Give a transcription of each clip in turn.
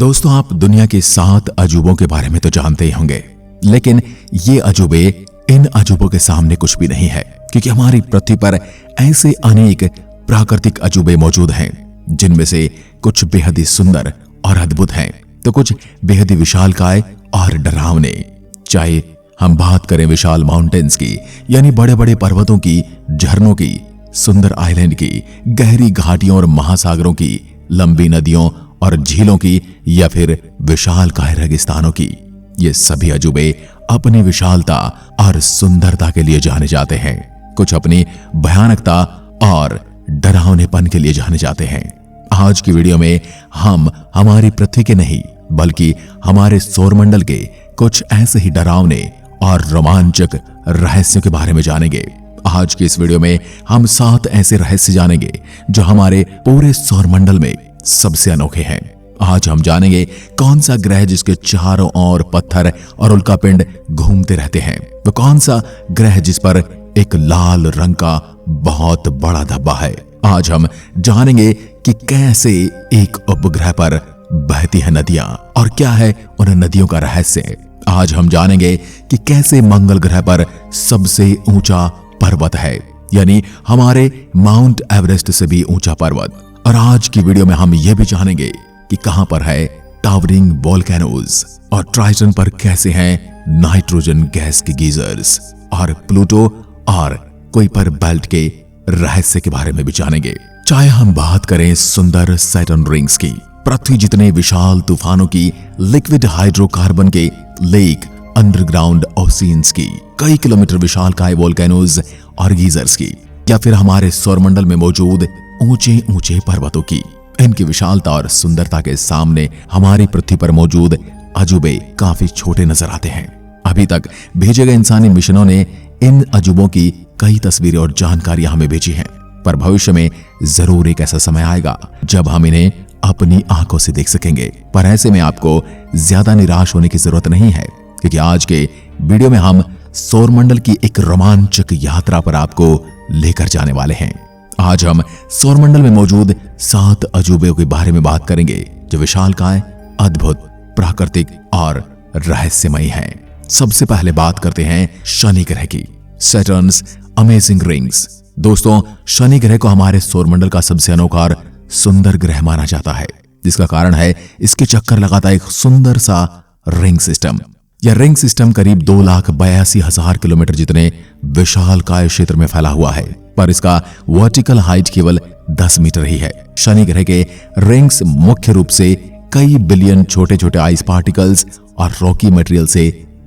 दोस्तों, आप दुनिया के 7 अजूबों के बारे में तो जानते ही होंगे, लेकिन ये अजूबे इन अजूबों के सामने कुछ भी नहीं है, क्योंकि हमारी पृथ्वी पर ऐसे अनेक प्राकृतिक अजूबे मौजूद हैं, जिनमें से कुछ बेहद ही सुंदर और अद्भुत हैं, तो कुछ बेहद ही विशालकाय और डरावने। चाहे हम बात करें विशाल माउंटेन्स की, यानी बड़े बड़े पर्वतों की, झरनों की, सुंदर आइलैंड की, गहरी घाटियों और महासागरों की, लंबी नदियों और झीलों की, या फिर विशालकाय रेगिस्तानों की, ये सभी अजूबे अपनी विशालता और सुंदरता के लिए जाने जाते हैं। कुछ अपनी भयानकता और डरावनेपन के लिए जाने जाते हैं। आज की वीडियो में हम हमारी पृथ्वी के नहीं, बल्कि हमारे सौरमंडल के कुछ ऐसे ही डरावने और रोमांचक रहस्यों के बारे में जानेंगे। आज की इस वीडियो में हम 7 ऐसे रहस्य जानेंगे जो हमारे पूरे सौरमंडल में सबसे अनोखे हैं। आज हम जानेंगे कौन सा ग्रह जिसके चारों ओर पत्थर और उल्कापिंड घूमते रहते हैं, तो कौन सा ग्रह जिस पर एक लाल रंग का बहुत बड़ा धब्बा है। आज हम जानेंगे कि कैसे एक उपग्रह पर बहती है नदियां और क्या है उन नदियों का रहस्य। आज हम जानेंगे कि कैसे मंगल ग्रह पर सबसे ऊंचा पर्वत है, यानी हमारे माउंट एवरेस्ट से भी ऊंचा पर्वत। और आज की वीडियो में हम यह भी जानेंगे कि कहां पर है टावरिंग वोल्केनोज, और ट्राइटन पर कैसे हैं नाइट्रोजन गैस के गीजर्स, और प्लूटो और कुइपर बेल्ट के रहस्य के बारे में भी जानेंगे। चाहे हम बात करें सुंदर सैटर्न रिंग्स की, पृथ्वी जितने विशाल तूफानों की, लिक्विड हाइड्रोकार्बन के लेक, अंडरग्राउंड ओशियंस की, कई किलोमीटर विशालकाय वोल्केनोज और गीजर्स की, या फिर हमारे सौरमंडल में मौजूद ऊंचे ऊंचे पर्वतों की, इनकी विशालता और सुंदरता के सामने हमारी पृथ्वी पर मौजूद अजूबे काफी छोटे नजर आते हैं। अभी तक भेजे गए इंसानी मिशनों ने इन अजूबों की कई तस्वीरें और जानकारियां हमें भेजी हैं, पर भविष्य में जरूर एक ऐसा समय आएगा जब हम इन्हें अपनी आंखों से देख सकेंगे। पर ऐसे में आपको ज्यादा निराश होने की जरूरत नहीं है, क्योंकि आज के वीडियो में हम सौरमंडल की एक रोमांचक यात्रा पर आपको लेकर जाने वाले हैं। आज हम सौरमंडल में मौजूद 7 अजूबों के बारे में बात करेंगे जो विशालकाय, अद्भुत, प्राकृतिक और रहस्यमयी हैं। सबसे पहले बात करते हैं शनि ग्रह की, सैटर्न्स अमेजिंग रिंग्स। दोस्तों, शनि ग्रह को हमारे सौरमंडल का सबसे अनोखा और सुंदर ग्रह माना जाता है, जिसका कारण है इसके चक्कर लगाता एक सुंदर सा रिंग सिस्टम। यह रिंग सिस्टम करीब 2,82,000 किलोमीटर जितने विशालकाय क्षेत्र में फैला हुआ है, पर इसका वर्टिकल हाइट केवल 10 मीटर ही है। शनि ग्रह के रिंग्स मुख्य रूप से कई बिलियन छोटे छोटे आइस पार्टिकल्स और रॉकी मटेरियल से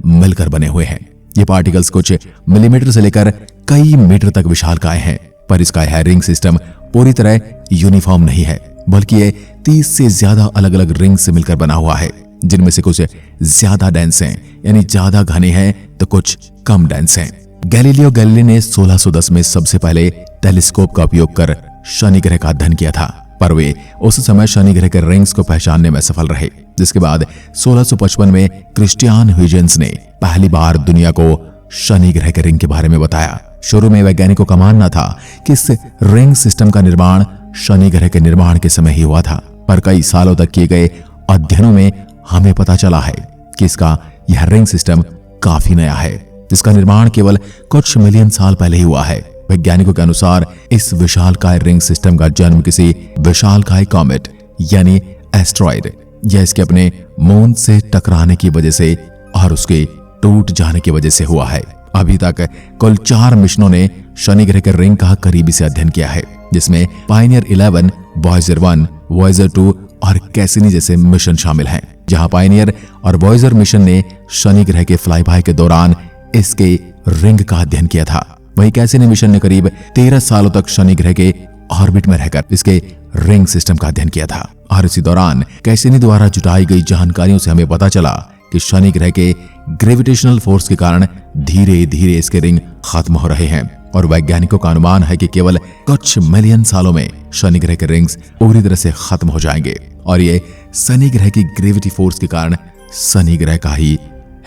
मिलकर बने हुए हैं। ये पार्टिकल्स कुछ मिलीमीटर से लेकर कई मीटर तक विशालकाय हैं, पर इसका यह रिंग सिस्टम पूरी तरह यूनिफॉर्म नहीं है, बल्कि ये 30 से ज्यादा अलग अलग रिंग से मिलकर बना हुआ है, जिनमें से कुछ ज्यादा डेंस हैं, यानी ज्यादा घने हैं, तो कुछ कम डेंस हैं। गैलीलियो गैलीली ने 1610 में सबसे पहले टेलीस्कोप का उपयोग कर शनि ग्रह का अध्ययन किया था, पर वे उस समय शनि ग्रह के रिंग्स को पहचानने में सफल रहे। जिसके बाद 1655 में क्रिस्टियान ह्यूजेंस ने पहली बार दुनिया को शनि ग्रह के रिंग के बारे में बताया। शुरू में वैज्ञानिकों का मानना था कि इस रिंग सिस्टम का निर्माण शनि ग्रह के निर्माण के समय ही हुआ था, पर कई सालों तक किए गए अध्ययनों में हमें पता चला है कि इसका यह रिंग सिस्टम काफी नया है, जिसका निर्माण केवल कुछ मिलियन साल पहले ही हुआ है। वैज्ञानिकों के अनुसार इस विशालकाय रिंग सिस्टम का जन्म किसी विशालकाय कॉमेट यानी एस्ट्रॉइड या इसके अपने मून से टकराने की वजह से और उसके टूट जाने की वजह से हुआ है। अभी तक कुल 4 मिशनों ने शनि ग्रह के रिंग का करीबी से अध्ययन किया है, जिसमें पायनियर 11, वॉयेजर 1, वॉयेजर 2 और कैसिनी जैसे मिशन शामिल हैं। जहां पायनियर और वॉयेजर मिशन ने शनि ग्रह के फ्लाईबाय के दौरान इसके रिंग का अध्ययन किया था, वहीं कैसिनी मिशन ने करीब 13 सालों तक शनि ग्रह के ऑर्बिट में रहकर इसके रिंग सिस्टम का अध्ययन किया था। और इसी दौरान कैसिनी द्वारा जुटाई गई जानकारियों से हमें पता चला कि शनि ग्रह के ग्रेविटेशनल फोर्स के कारण धीरे धीरे इसके रिंग खत्म हो रहे हैं, और वैज्ञानिकों का अनुमान है कि केवल कुछ मिलियन सालों में शनि ग्रह के रिंग्स पूरी तरह से खत्म हो जाएंगे, और ये शनि ग्रह की ग्रेविटी फोर्स के कारण शनि ग्रह का ही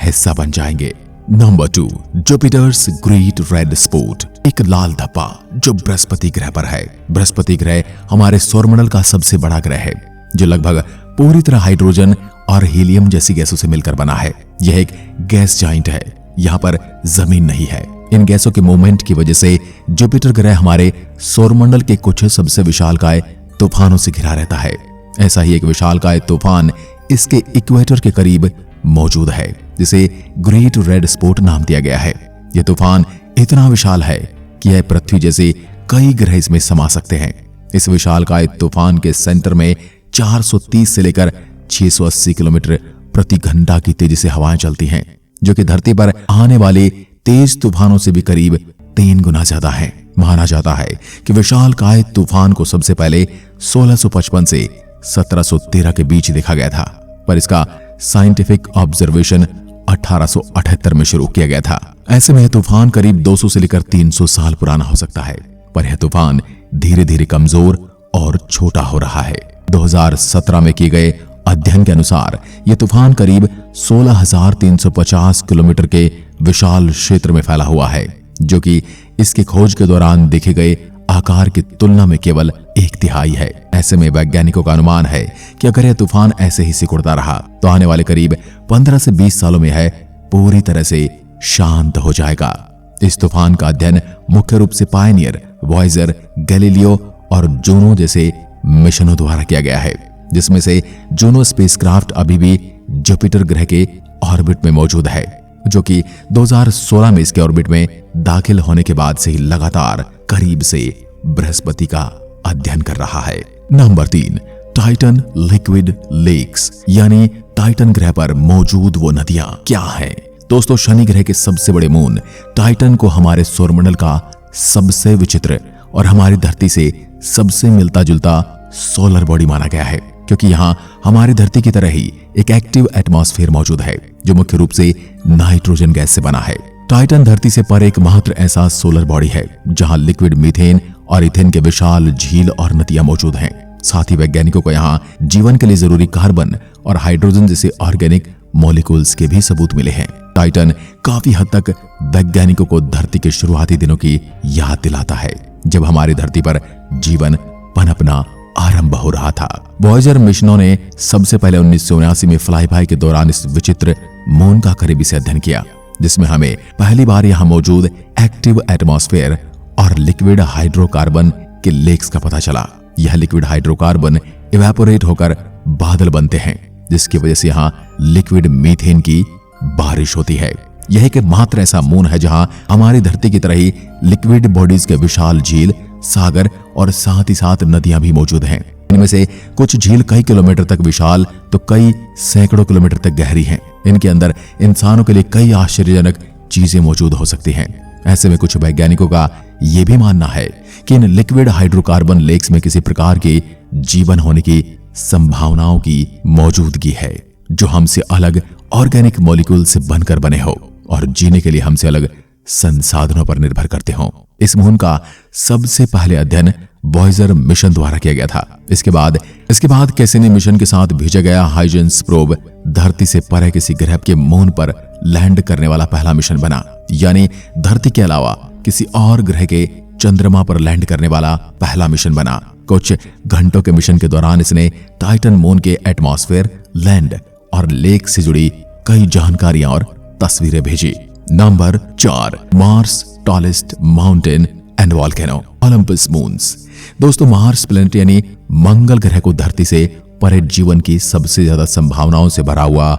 हिस्सा बन जाएंगे। Number 2, Jupiter's great red spot, एक लाल धब्बा जो बृहस्पति ग्रह पर है। बृहस्पति ग्रह हमारे सौरमंडल का सबसे बड़ा ग्रह है, जो लगभग पूरी तरह हाइड्रोजन और हीलियम जैसी गैसों से मिलकर बना है। यह एक गैस जाइंट है। यहाँ पर जमीन नहीं है। इन गैसों के मूवमेंट की वजह से जुपिटर ग्रह हमारे सौरमंडल के कुछ सबसे विशालकाय तूफानों से घिरा रहता है। ऐसा ही एक विशालकाय तूफान इसके इक्वेटर के करीब मौजूद है, जिसे ग्रेट रेड स्पॉट नाम दिया गया है। यह तूफान इतना विशाल है कि यह पृथ्वी जैसे कई ग्रह इसमें समा सकते हैं। इस विशालकाय तूफान के सेंटर में 430 से लेकर 680 किलोमीटर प्रति घंटा की तेजी से हवाएं चलती हैं, जो कि धरती पर आने वाले तेज तूफानों से भी करीब 3 गुना ज्यादा है। माना जाता है कि विशालकाय तूफान को सबसे पहले 1655 से 1713 के बीच देखा गया था, पर इसका साइंटिफिक ऑब्जर्वेशन 1878 में शुरू किया गया था। ऐसे में यह तूफान करीब 200 से लेकर 300 साल पुराना हो सकता है, पर यह तूफान धीरे धीरे कमजोर और छोटा हो रहा है। 2017 में किए गए अध्ययन के अनुसार यह तूफान करीब 16,350 किलोमीटर के विशाल क्षेत्र में फैला हुआ है, जो कि इसकी खोज के दौरान देखे गए आकार की तुलना में केवल 1/3 है। ऐसे में वैज्ञानिकों का अनुमान है कि अगर यह तूफान ऐसे ही सिकुड़ता रहा तो आने वाले करीब 15 से 20 सालों में यह पूरी तरह से शांत हो जाएगा। इस तूफान का अध्ययन मुख्य रूप से पायनियर, वॉयेजर, गैलीलियो और जूनो जैसे मिशनों द्वारा किया गया है, जिसमें से जूनो स्पेसक्राफ्ट अभी भी जुपिटर ग्रह के ऑर्बिट में मौजूद है, जो कि 2016 में इसके ऑर्बिट में दाखिल होने के बाद से ही लगातार करीब से बृहस्पति का अध्ययन कर रहा है। नंबर 3, टाइटन लिक्विड लेक्स, यानी टाइटन ग्रह पर मौजूद वो नदियां क्या हैं? दोस्तों, शनि ग्रह के सबसे बड़े मून टाइटन को हमारे सौरमंडल का सबसे विचित्र और हमारी धरती से सबसे मिलता जुलता सोलर बॉडी माना गया है, क्योंकि यहाँ हमारी धरती की तरह ही एक एक्टिव एटमॉस्फेयर मौजूद है, जो मुख्य रूप से नाइट्रोजन गैस से बना है। टाइटन धरती से पर एकमात्र ऐसा सोलर बॉडी है जहां लिक्विड मीथेन और इथेन के विशाल झील और नदियां मौजूद हैं। साथ ही वैज्ञानिकों को यहाँ जीवन के लिए जरूरी कार्बन और हाइड्रोजन जैसे ऑर्गेनिक मॉलिक्यूल्स के भी सबूत मिले हैं। टाइटन काफी हद तक वैज्ञानिकों को धरती के शुरुआती दिनों की याद दिलाता है, जब हमारी धरती पर जीवन पनपना आरंभ हो रहा था। वॉयेजर मिशनों ने सबसे पहले 1979 में फ्लाईबाय के दौरान इस विचित्र मून का करीबी से अध्ययन किया, जिसमें हमें पहली बार यहां मौजूद एक्टिव एटमॉस्फेयर और लिक्विड हाइड्रोकार्बन के लेक्स का पता चला। यह लिक्विड हाइड्रोकार्बन इवेपोरेट होकर बादल बनते हैं, जिसकी वजह से यहाँ लिक्विड मीथेन की बारिश होती है। यह एक मात्र ऐसा मून है जहां हमारी धरती की तरह ही लिक्विड बॉडीज के विशाल झील, सागर और साथ ही साथ नदियां भी मौजूद हैं। इनमें से कुछ झील कई किलोमीटर तक विशाल तो कई सैकड़ों किलोमीटर तक गहरी हैं। इनके अंदर इंसानों के लिए कई आश्चर्यजनक चीजें मौजूद हो सकती हैं। ऐसे में कुछ वैज्ञानिकों का यह भी मानना है कि इन लिक्विड हाइड्रोकार्बन लेक्स में किसी प्रकार के जीवन होने की संभावनाओं की मौजूदगी है, जो हमसे अलग ऑर्गेनिक मॉलिक्यूल से बनकर बने हो और जीने के लिए हमसे अलग संसाधनों पर निर्भर करते हो। इस मून का सबसे पहले अध्ययन वॉयेजर मिशन द्वारा किया गया था। इसके बाद कैसिनी मिशन के साथ भेजा गया हाइजेंस प्रोब धरती से परे किसी ग्रह के मून पर लैंड करने वाला पहला मिशन बना, यानी धरती के अलावा किसी और ग्रह के चंद्रमा पर लैंड करने वाला पहला मिशन बना। कुछ घंटों के मिशन के दौरान इसने टाइटन मून के एटमॉस्फेयर, लैंड और लेक से जुड़ी कई जानकारियां और तस्वीरें भेजी। Number 4, Mars tallest mountain and volcano, Olympus moons. दोस्तों, मार्स प्लैनेट यानी मंगल ग्रह को धरती से परे जीवन की सबसे ज्यादा संभावनाओं से भरा हुआ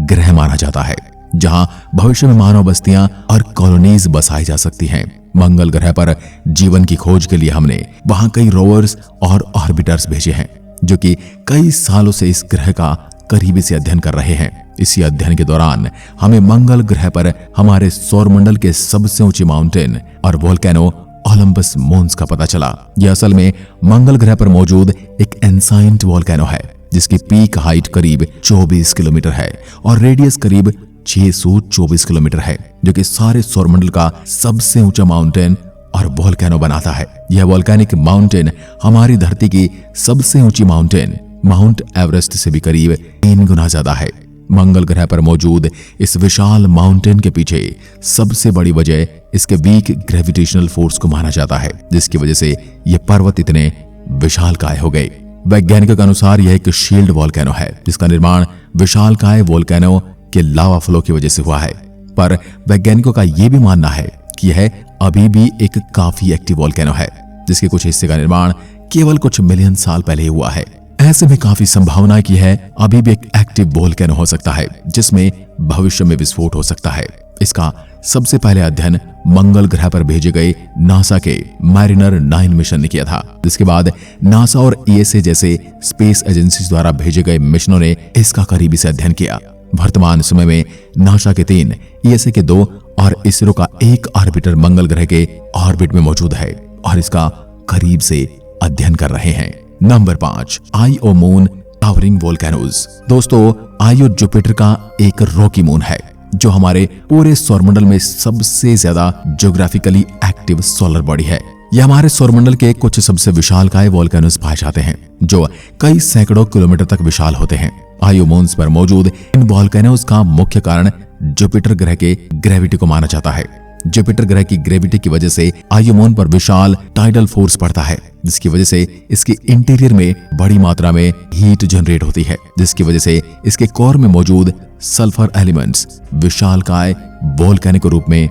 ग्रह माना जाता है, जहां भविष्य में मानव बस्तियां और कॉलोनीज बसाई जा सकती हैं। मंगल ग्रह पर जीवन की खोज के लिए हमने वहां कई रोवर्स और ऑर्बिटर्स भेजे हैं, जो कि कई सालों से इस ग्रह का करीबी से अध्ययन कर रहे हैं। इसी अध्ययन के दौरान हमें मंगल ग्रह पर हमारे सौरमंडल के सबसे ऊंची माउंटेन और वोल्केनो ओलंपस मून्स का पता चला। यह असल में मंगल ग्रह पर मौजूद एक एंसाइंट वोल्केनो है, जिसकी पीक हाइट करीब 24 किलोमीटर है और रेडियस करीब 624 किलोमीटर है, जो कि सारे सौरमंडल का सबसे ऊंचा माउंटेन और वोल्केनो बनाता है। यह वोल्केनिक माउंटेन हमारी धरती की सबसे ऊंची माउंटेन माउंट एवरेस्ट से भी करीब 3 गुना ज्यादा है। मंगल ग्रह पर मौजूद इस विशाल माउंटेन के पीछे सबसे बड़ी वजह इसके वीक ग्रेविटेशनल फोर्स को माना जाता है, जिसकी वजह से ये पर्वत इतने विशालकाय हो गए। वैज्ञानिकों के अनुसार यह एक शील्ड वोल्केनो है जिसका निर्माण विशालकाय वोल्केनो के लावा फ्लो की वजह से हुआ है। पर वैज्ञानिकों का यह भी मानना है कि यह अभी भी एक काफी एक्टिव वोल्केनो है जिसके कुछ हिस्से का निर्माण केवल कुछ मिलियन साल पहले हुआ है। ऐसे में काफी संभावना की है अभी भी एक एक्टिव वोल्केनो हो सकता है जिसमें भविष्य में विस्फोट हो सकता है। इसका सबसे पहले अध्ययन मंगल ग्रह पर भेजे गए नासा के मैरिनर 9 मिशन ने किया था, जिसके बाद नासा और ईएसए जैसे स्पेस एजेंसीज द्वारा भेजे गए मिशनों ने इसका करीबी से अध्ययन किया। वर्तमान समय में नासा के 3, ईएसए के 2 और इसरो का 1 ऑर्बिटर मंगल ग्रह के ऑर्बिट में मौजूद है और इसका करीब से अध्ययन कर रहे हैं। Number 5, IO moon towering volcanoes. दोस्तों, आईओ जुपिटर का एक रॉकी मून है जो हमारे पूरे सौरमंडल में सबसे ज्यादा ज्योग्राफिकली एक्टिव सोलर बॉडी है। यह हमारे सौरमंडल के कुछ सबसे विशालकाय वोल्केनोज पाए जाते हैं जो कई सैकड़ों किलोमीटर तक विशाल होते हैं। आईओ मून्स पर मौजूद इन वोल्केनोज का मुख्य कारण जुपिटर ग्रह के ग्रेविटी को माना जाता है। जुपिटर ग्रह की ग्रेविटी की वजह से आईओ मून पर विशाल टाइडल फोर्स पड़ता है, जिसकी वजह से इसके इंटीरियर में बड़ी मात्रा में हीट जनरेट होती है, जिसकी वजह से इसके कोर में मौजूद सल्फर एलिमेंट्स विशालकाय वोल्केनिक रूप में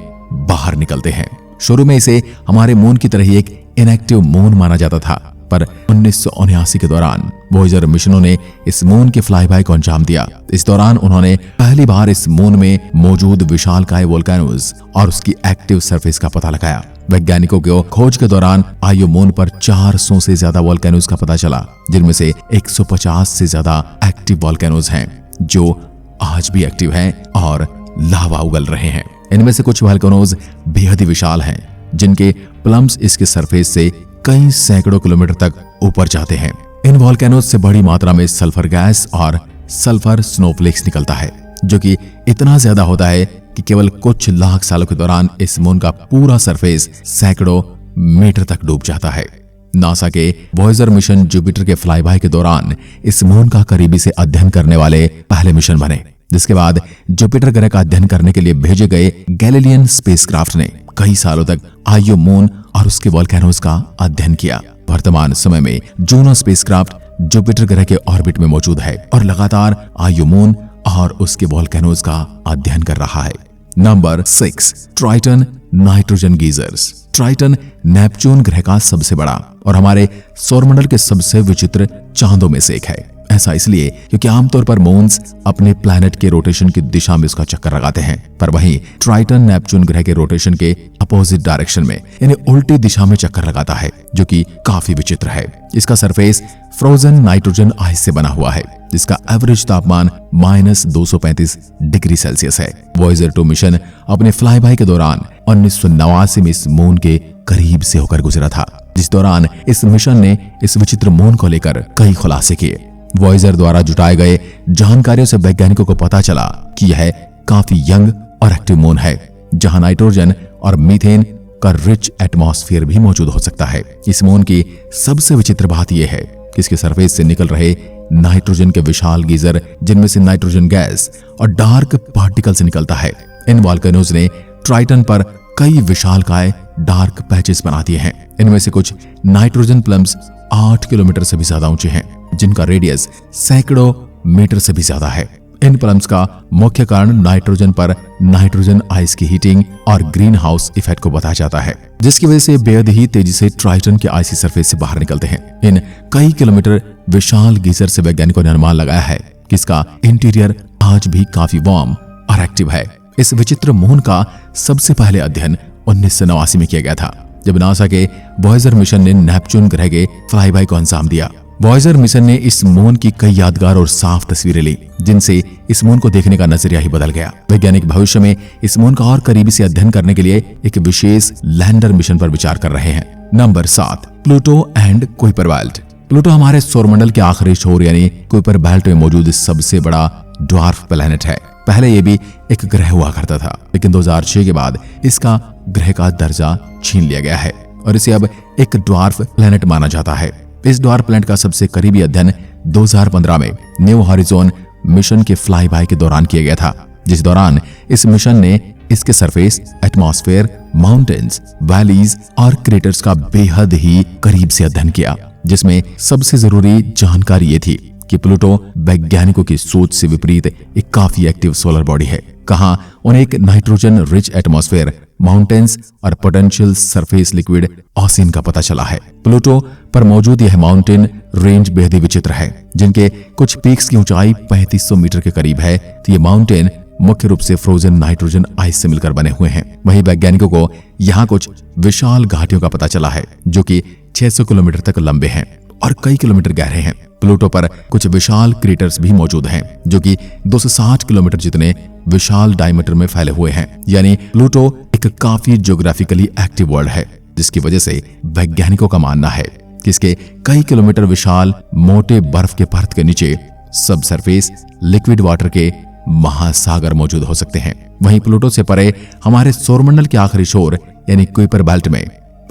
बाहर निकलते हैं। शुरू में इसे हमारे मून की तरह ही एक इनएक्टिव मून माना जाता था, पर 1979 के दौरान वॉयेजर मिशनों ने इस मून के फ्लाईबाय को अंजाम दिया। इस दौरान उन्होंने पहली बार इस मून में मौजूद विशालकाय वोल्केनोज और उसकी एक्टिव सरफेस का पता लगाया। वैज्ञानिकों को खोज के दौरान आईओ मून पर 400 से ज्यादा वोल्केनोज का पता चला, जिनमें से 150 से ज्यादा एक्टिव वोल्केनोज हैं जो आज भी एक्टिव हैं और लावा उगल रहे हैं। इनमें से कुछ वोल्केनोज बेहद ही विशाल हैं, जिनके प्लम्स इसके सरफेस से कई सैकड़ों किलोमीटर तक ऊपर जाते हैं। इन वोल्केनोज से बड़ी मात्रा में सल्फर गैस और सल्फर स्नोफ्लेक्स निकलता है, जो कि इतना ज्यादा होता है कि केवल कुछ लाख सालों के दौरान इस मून का पूरा सरफेस सैकड़ों मीटर तक डूब जाता है। नासा के वॉयेजर मिशन जुपिटर के फ्लाईबाय के दौरान इस मून का करीबी से अध्ययन करने वाले पहले मिशन बने, जिसके बाद जुपिटर ग्रह का अध्ययन करने के लिए भेजे गए गैलीलियन स्पेसक्राफ्ट ने कई सालों तक आईओ मून और उसके वोल्केनोज का अध्ययन किया। वर्तमान समय में जूनो स्पेसक्राफ्ट जुपिटर ग्रह के ऑर्बिट में मौजूद है और लगातार आईओ मून और उसके वोल्केनोज का अध्ययन कर रहा है। Number 6, Triton nitrogen geysers. Triton Neptune ग्रह का सबसे बड़ा और हमारे सौरमंडल के सबसे विचित्र चांदों में से एक है। ऐसा इसलिए क्योंकि आमतौर पर मून्स अपने प्लैनेट के रोटेशन की दिशा में उसका चक्कर लगाते हैं, पर वहीं ट्राइटन नेपच्यून ग्रह के रोटेशन के अपोजिट डायरेक्शन में यानी उल्टी दिशा में चक्कर लगाता है, जो कि काफी विचित्र है। इसका सरफेस फ्रोजन नाइट्रोजन आइस से बना हुआ है, जिसका एवरेज तापमान -235 डिग्री सेल्सियस है। वॉयेजर 2 मिशन अपने फ्लाईबाय के दौरान 1989 में इस मून के करीब से होकर गुजरा था, जिस दौरान इस मिशन ने इस विचित्र मून को लेकर कई खुलासे किए। वॉयेजर द्वारा जुटाए गए जानकारियों से वैज्ञानिकों को पता चला कि यह काफी यंग और एक्टिव मून है, जहां नाइट्रोजन और मीथेन का रिच एटमॉस्फेयर भी मौजूद हो सकता है। इस मून की सबसे विचित्र बात यह है कि इसके सरफेस से निकल रहे नाइट्रोजन के विशाल गीजर, जिनमें से नाइट्रोजन गैस और डार्क पार्टिकल से निकलता है। इन वोल्केनोज ने ट्राइटन पर कई विशालकाय डार्क पैचेस बना दिए हैं। इनमें से कुछ नाइट्रोजन प्लम्स 8 किलोमीटर से भी ज्यादा ऊंचे हैं, जिनका रेडियस सैकड़ों मीटर से भी ज्यादा है। इन प्लम्स का मुख्य कारण नाइट्रोजन पर नाइट्रोजन आइस की हीटिंग और ग्रीन हाउस इफेक्ट को बताया जाता है, जिसकी वजह से बेहद ही तेजी से ट्राइटन के आइसी सरफेस से बाहर निकलते हैं। इन कई किलोमीटर विशाल गीजर से वैज्ञानिकों ने अनुमान लगाया है कि इसका इंटीरियर आज भी काफी वार्म और एक्टिव है। इस विचित्र मून का सबसे पहले अध्ययन 1989 में किया गया था, जब नासा के वॉयेजर मिशन ने नेपच्यून ग्रह के फ्लाईबाय को अंजाम दिया। वॉयेजर मिशन ने इस मून की कई यादगार और साफ तस्वीरें ली, जिनसे इस मून को देखने का नजरिया ही बदल गया। वैज्ञानिक भविष्य में इस मून का और करीबी से अध्ययन करने के लिए एक विशेष लैंडर मिशन पर विचार कर रहे हैं। Number 7, Pluto and Kuiper belt. Pluto हमारे सौरमंडल के आखिरी छोर यानी कुइपर बेल्ट में मौजूद सबसे बड़ा ड्वार्फ प्लैनेट है। पहले ये भी एक ग्रह हुआ करता था, लेकिन 2006 के बाद इसका ग्रह का दर्जा छीन लिया गया है और इसे अब एक ड्वार्फ प्लैनेट माना जाता है। इस ड्वार्फ प्लैनेट का सबसे करीबी अध्ययन 2015 में न्यू हॉरिजॉन मिशन के फ्लाईबाय के दौरान किया गया था, जिस दौरान इस मिशन ने इसके सरफेस, एटमॉस्फेयर, माउंटेन्स, वैलीज और क्रेटर्स का बेहद ही करीब से अध्ययन किया। जिसमें सबसे जरूरी जानकारी ये थी कि प्लूटो वैज्ञानिकों की सोच से विपरीत एक काफी एक्टिव सोलर बॉडी है। कहां उन्हें एक नाइट्रोजन रिच एटमॉस्फेयर, माउंटेन्स और पोटेंशियल सरफेस लिक्विड ओशियन का पता चला है। प्लूटो पर मौजूद यह माउंटेन रेंज बेहद ही विचित्र है, जिनके कुछ पीक्स की ऊंचाई 3500 मीटर के करीब है। तो ये माउंटेन मुख्य रूप से फ्रोजन नाइट्रोजन आइस से मिलकर बने हुए हैं। वहीं वैज्ञानिकों को यहाँ कुछ विशाल घाटियों का पता चला है जो कि 600 किलोमीटर तक लंबे हैं और कई किलोमीटर गहरे हैं। प्लूटो पर कुछ विशाल क्रेटर्स भी मौजूद हैं जो कि 260 किलोमीटर जितने विशाल डायमीटर में फैले हुए हैं। यानी प्लूटो एक काफी ज्योग्राफिकली एक्टिव वर्ल्ड है, जिसकी वजह से वैज्ञानिकों का मानना है कि इसके कई किलोमीटर विशाल मोटे बर्फ के परत के नीचे सब सरफेस लिक्विड वाटर के महासागर मौजूद हो सकते हैं। वहीं प्लूटो से परे हमारे सौरमंडल के आखिरी छोर यानी कुइपर बेल्ट में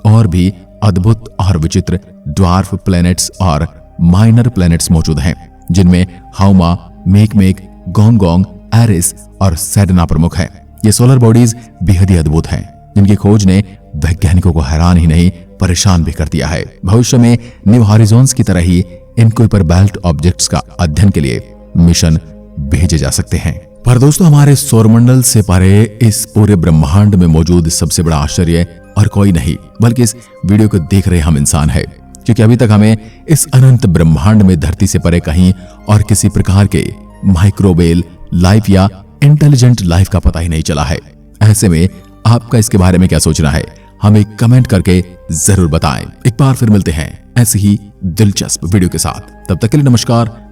और भी अद्भुत और विचित्र ड्वार्फ प्लैनेट्स और माइनर प्लैनेट्स मौजूद हैं, जिनमें हाउमा, मेकमेक, गोंगोंग, एरिस और सेडना प्रमुख हैं। ये सोलर बॉडीज बेहद ही अद्भुत हैं, जिनकी खोज ने वैज्ञानिकों को हैरान ही नहीं परेशान भी कर दिया है। भविष्य में न्यू हॉरिजॉन्स की तरह ही इन कुइपर बेल्ट ऑब्जेक्ट्स का अध्ययन के लिए मिशन भेजे जा सकते हैं। पर दोस्तों, हमारे सौरमंडल से परे इस पूरे ब्रह्मांड में मौजूद सबसे बड़ा आश्चर्य और कोई नहीं बल्कि इस वीडियो को देख रहे हम इंसान है, क्योंकि अभी तक हमें इस अनंत ब्रह्मांड में धरती से परे कहीं और किसी प्रकार के माइक्रोवेल लाइफ या इंटेलिजेंट लाइफ का पता ही नहीं चला है। ऐसे में आपका इसके बारे में क्या सोचना है, हमें कमेंट करके जरूर बताएं। एक बार फिर मिलते हैं ऐसे ही दिलचस्प वीडियो के साथ। तब तक के लिए नमस्कार।